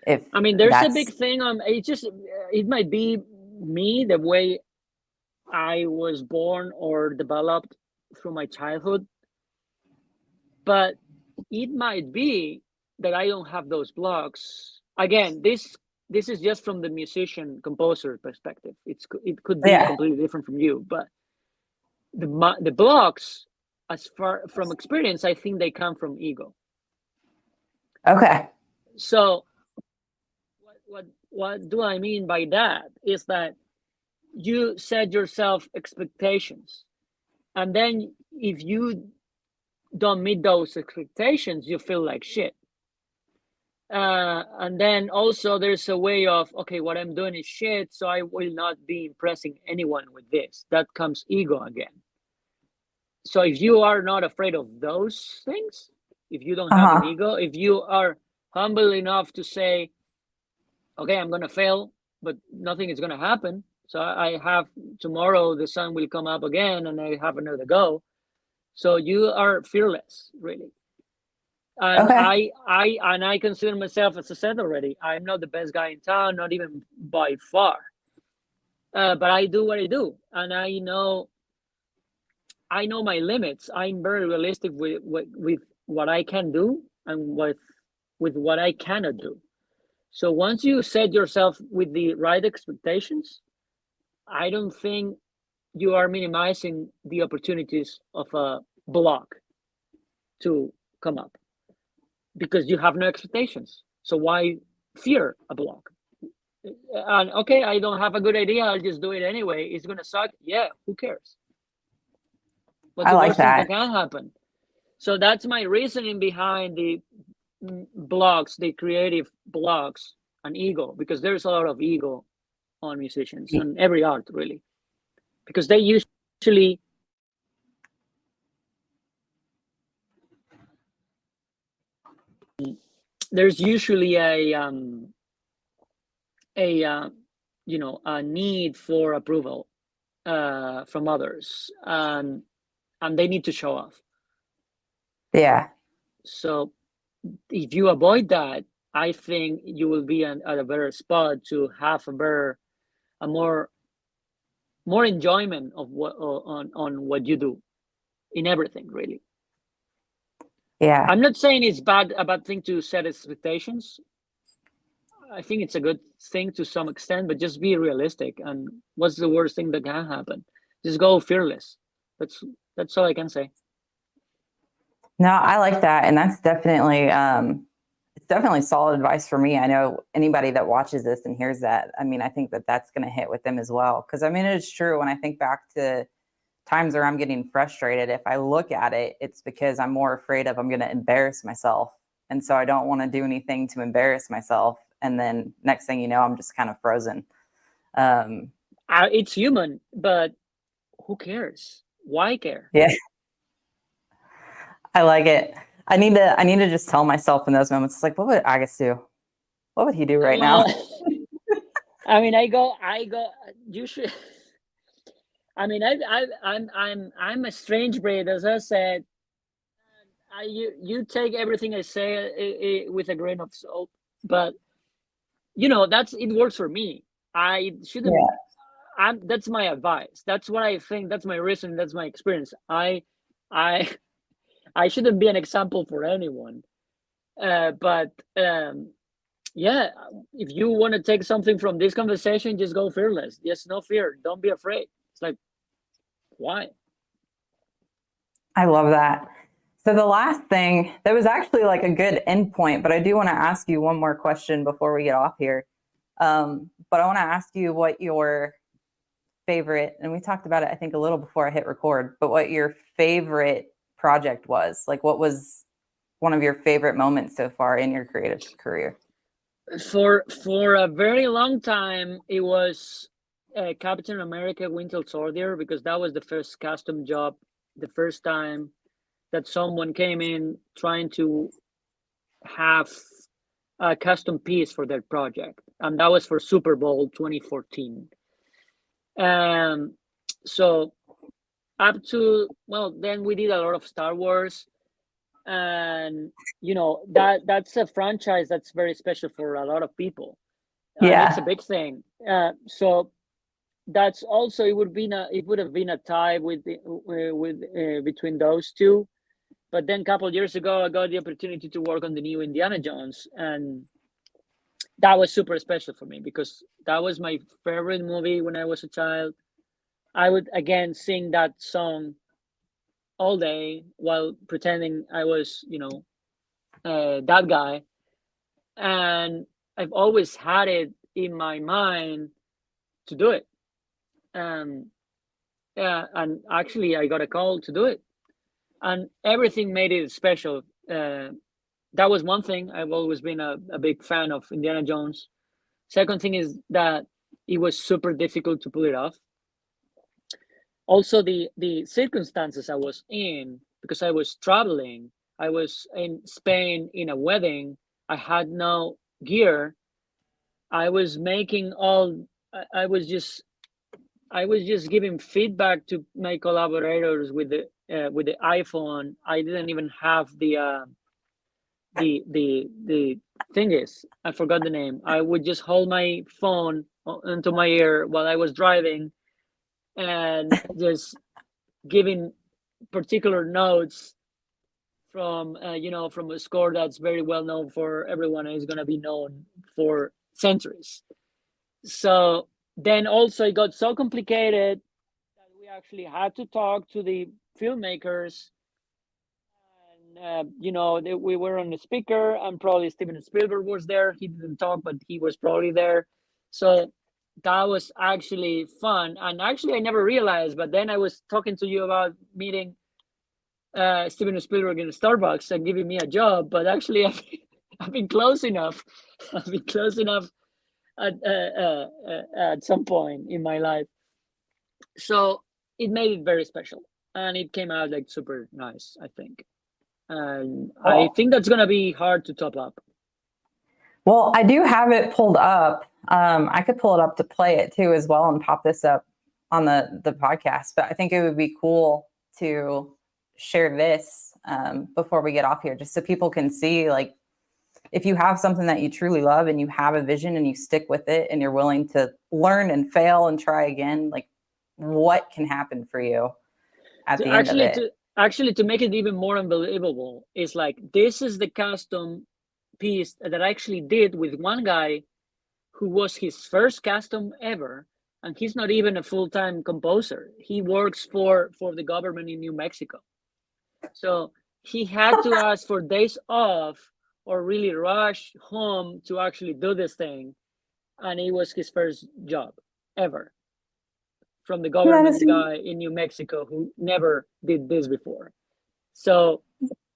I mean, there's a big thing on it might be me, the way I was born or developed through my childhood, but it might be that I don't have those blocks. Again, this is just from the musician composer perspective. It could be completely different from you, but the blocks, as far from experience, I think they come from ego. Okay. So what do I mean by that is that you set yourself expectations, and then if you don't meet those expectations, you feel like shit. And then also there's a way of, okay, what I'm doing is shit, so I will not be impressing anyone with this. That comes ego again. So if you are not afraid of those things, if you don't have an ego, if you are humble enough to say, okay, I'm going to fail, but nothing is going to happen. So I have tomorrow, the sun will come up again and I have another go. So you are fearless, really. And I consider myself, as I said already, I'm not the best guy in town, not even by far. But I do what I do, and I know my limits. I'm very realistic with what I can do and with what I cannot do. So once you set yourself with the right expectations, I don't think you are minimizing the opportunities of a block to come up, because you have no expectations. So why fear a block? And okay, I don't have a good idea, I'll just do it anyway. It's gonna suck. Yeah, who cares? What's the worst thing that can happen? So that's my reasoning behind the blocks, the creative blocks, and ego, because there's a lot of ego on musicians and every art, really, because they usually there's usually a need for approval from others, and they need to show off. Yeah. So if you avoid that, I think you will be at a better spot to have a more enjoyment of what on what you do in everything, really. Yeah. I'm not saying it's a bad thing to set expectations. I think it's a good thing to some extent, but just be realistic. And what's the worst thing that can happen? Just go fearless. That's all I can say. No, I like that, and that's definitely it's definitely solid advice for me. I know anybody that watches this and hears that, I mean, I think that that's going to hit with them as well. Because I mean, it's true. When I think back to times where I'm getting frustrated, if I look at it, it's because I'm more afraid of I'm going to embarrass myself And so I don't want to do anything to embarrass myself. And then next thing you know, I'm just kind of frozen. It's human, but who cares? Why care? Yeah, I like it. I need to just tell myself in those moments, it's like, what would Agus do? What would he do right now? Well, I mean, I go. You should. I mean, I'm a strange breed, as I said. You take everything I say with a grain of salt, but it works for me. I shouldn't. Yeah. That's my advice. That's what I think. That's my reason. That's my experience. I I shouldn't be an example for anyone. But yeah, if you want to take something from this conversation, just go fearless. Just no fear. Don't be afraid. It's like, why? I love that. So the last thing that was actually like a good end point, but I do want to ask you one more question before we get off here. But I want to ask you what your favorite, and we talked about it, I think, a little before I hit record, but what your favorite project was. Like, what was one of your favorite moments so far in your creative career? For a very long time, it was Captain America Winter Soldier, because that was the first custom job, the first time that someone came in trying to have a custom piece for their project, and that was for Super Bowl 2014. So up to, well, then we did a lot of Star Wars, and that's a franchise that's very special for a lot of people, and it's a big thing. So that's also, it would have been a tie with between those two. But then a couple of years ago, I got the opportunity to work on the new Indiana Jones, and that was super special for me because that was my favorite movie when I was a child. I would again sing that song all day while pretending I was, that guy. And I've always had it in my mind to do it. Yeah, and actually, I got a call to do it, and everything made it special. That was one thing. I've always been a big fan of Indiana Jones. Second thing is that it was super difficult to pull it off. Also, the circumstances I was in, because I was traveling. I was in Spain in a wedding. I had no gear. I was making all. I was just giving feedback to my collaborators with the iPhone. I didn't even have the thing is, I forgot the name. I would just hold my phone into my ear while I was driving, and just giving particular notes from from a score that's very well known for everyone and is going to be known for centuries. So then also it got so complicated that we actually had to talk to the filmmakers, and we were on the speaker, and probably Steven Spielberg was there. He didn't talk, but he was probably there. So that was actually fun, and actually I never realized, but then I was talking to you about meeting Steven Spielberg in Starbucks and giving me a job, but actually I've been close enough. I've been close enough at some point in my life. So it made it very special, and it came out like super nice, I think. And I think that's going to be hard to top up. Well, I do have it pulled up. I could pull it up to play it too as well and pop this up on the podcast. But I think it would be cool to share this before we get off here, just so people can see, like, if you have something that you truly love and you have a vision and you stick with it and you're willing to learn and fail and try again, like, what can happen for you at the end of it. To make it even more unbelievable, is like, this is the custom piece that I actually did with one guy who was his first custom ever, and he's not even a full-time composer. He works for the government in New Mexico. So he had to ask for days off or really rush home to actually do this thing, and it was his first job ever, from the government guy in New Mexico who never did this before. So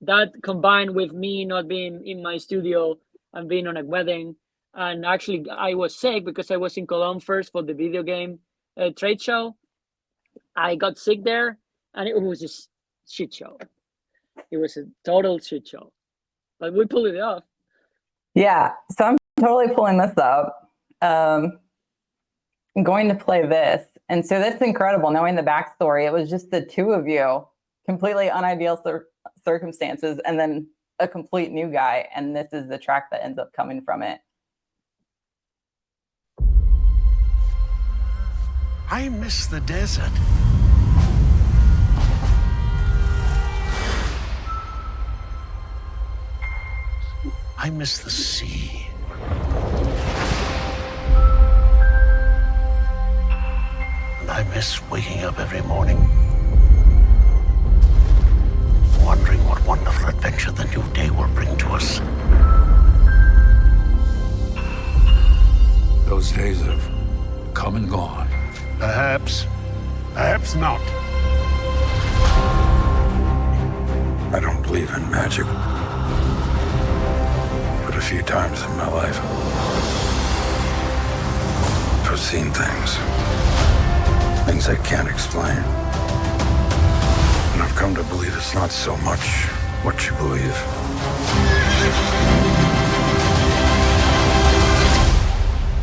that combined with me not being in my studio and being on a wedding, and actually I was sick because I was in Cologne first for the video game trade show. I got sick there, and it was a shit show. It was a total shit show, but we pulled it off. Yeah. So I'm totally pulling this up. I'm going to play this. And so that's incredible knowing the backstory. It was just the two of you, completely unideal circumstances, and then a complete new guy. And this is the track that ends up coming from it. I miss the desert. I miss the sea. And I miss waking up every morning, wondering what wonderful adventure the new day will bring to us. Those days have come and gone. Perhaps. Perhaps not. I don't believe in magic. But a few times in my life, I've seen things. Things I can't explain. And I've come to believe it's not so much what you believe.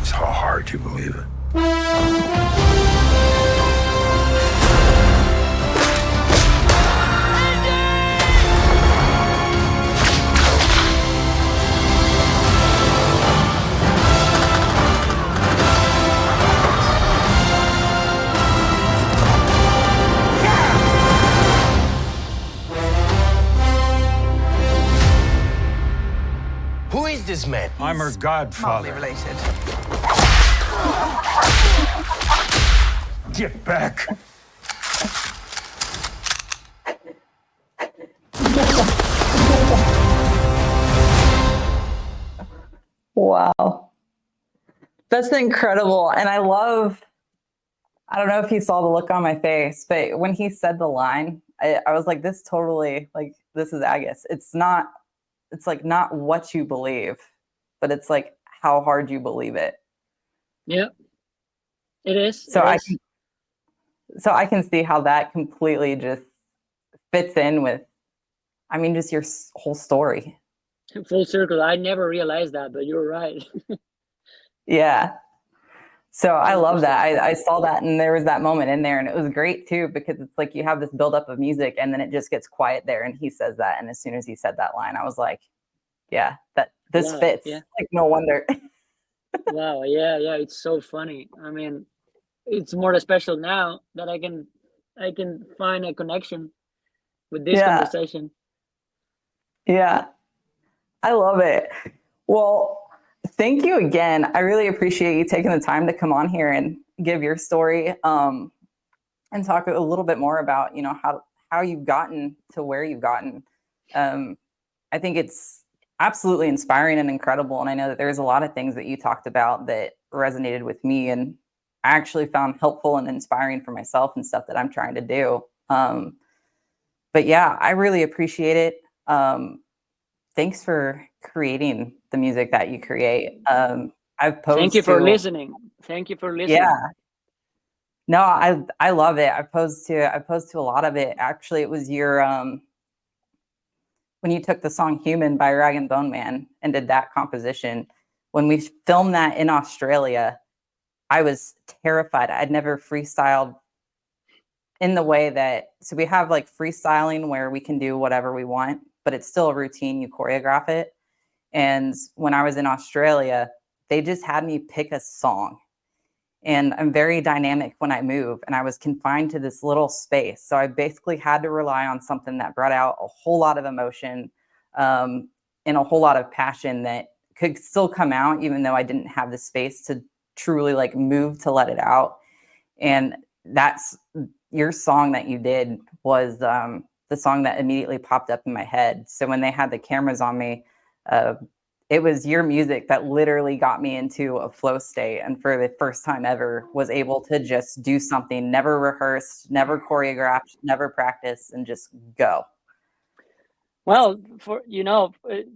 It's how hard you believe it. Who is this man? I'm her godfather. Related. Get back. Wow. That's incredible. And I don't know if you saw the look on my face, but when he said the line, I was like, this totally, like, this is Agus. It's like not what you believe, but it's like how hard you believe it. Yeah, it is. So I can see how that completely just fits in with, I mean, just your whole story. Full circle. I never realized that, but you're right. Yeah. So I love that. I saw that, and there was that moment in there, and it was great too, because it's like you have this buildup of music, and then it just gets quiet there, and he says that, and as soon as he said that line, I was like, yeah, this Wow, fits. yeah. Like, no wonder. Wow, yeah, it's so funny. I mean, it's more special now that I can find a connection with this Yeah. conversation. Yeah. I love it. Well, thank you again. I really appreciate you taking the time to come on here and give your story, and talk a little bit more about, how you've gotten to where you've gotten. I think it's absolutely inspiring and incredible. And I know that there's a lot of things that you talked about that resonated with me, and I actually found helpful and inspiring for myself and stuff that I'm trying to do. But yeah, I really appreciate it. Thanks for creating the music that you create. I've posed Thank you for listening. Thank you for listening. Yeah. No, I love it. I posed to a lot of it. Actually, it was your when you took the song Human by Rag and Bone Man and did that composition. When we filmed that in Australia, I was terrified. I'd never freestyled in the way that, so we have like freestyling where we can do whatever we want, but it's still a routine, you choreograph it. And when I was in Australia, they just had me pick a song. And I'm very dynamic when I move, and I was confined to this little space. So I basically had to rely on something that brought out a whole lot of emotion, and a whole lot of passion that could still come out, even though I didn't have the space to truly like move to let it out. And that's your song that you did was the song that immediately popped up in my head. So when they had the cameras on me, it was your music that literally got me into a flow state. And for the first time ever, was able to just do something, never rehearsed, never choreographed, never practiced, and just go. Well, for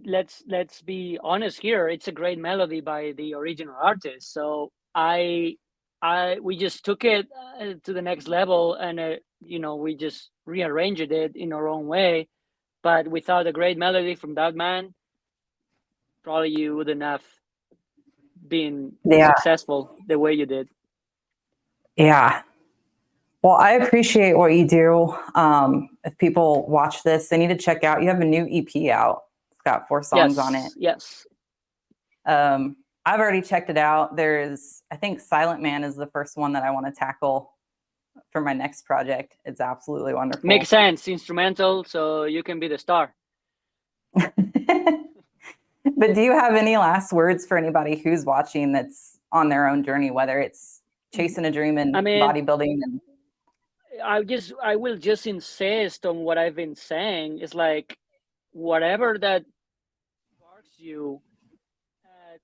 let's be honest here. It's a great melody by the original artist. So we just took it to the next level, and we just rearranged it in our own way. But without a great melody from that man, probably you wouldn't have been successful the way you did. Yeah. Well, I appreciate what you do. If people watch this, they need to check out. You have a new EP out. It's got 4 songs on it. Yes. I've already checked it out. I think Silent Man is the first one that I want to tackle for my next project. It's absolutely wonderful. Makes sense. Instrumental, so you can be the star. But do you have any last words for anybody who's watching that's on their own journey, whether it's chasing a dream and bodybuilding? I will just insist on what I've been saying. It's like whatever that sparks you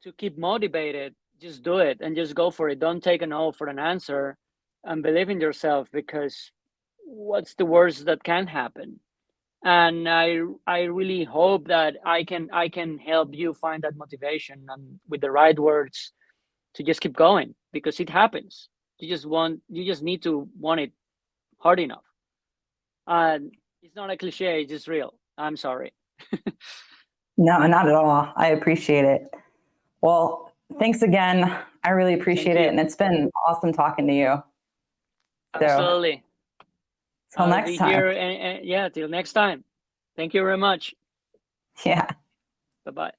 to keep motivated, just do it and just go for it. Don't take a no for an answer, and believe in yourself, because what's the worst that can happen? And I really hope that I can help you find that motivation, and with the right words to just keep going, because it happens. You just need to want it hard enough. And it's not a cliche, it's just real. I'm sorry. No, not at all. I appreciate it. Well, thanks again. I really appreciate it. And it's been awesome talking to you. Absolutely. Till next time. Here till next time. Thank you very much. Yeah. Bye-bye.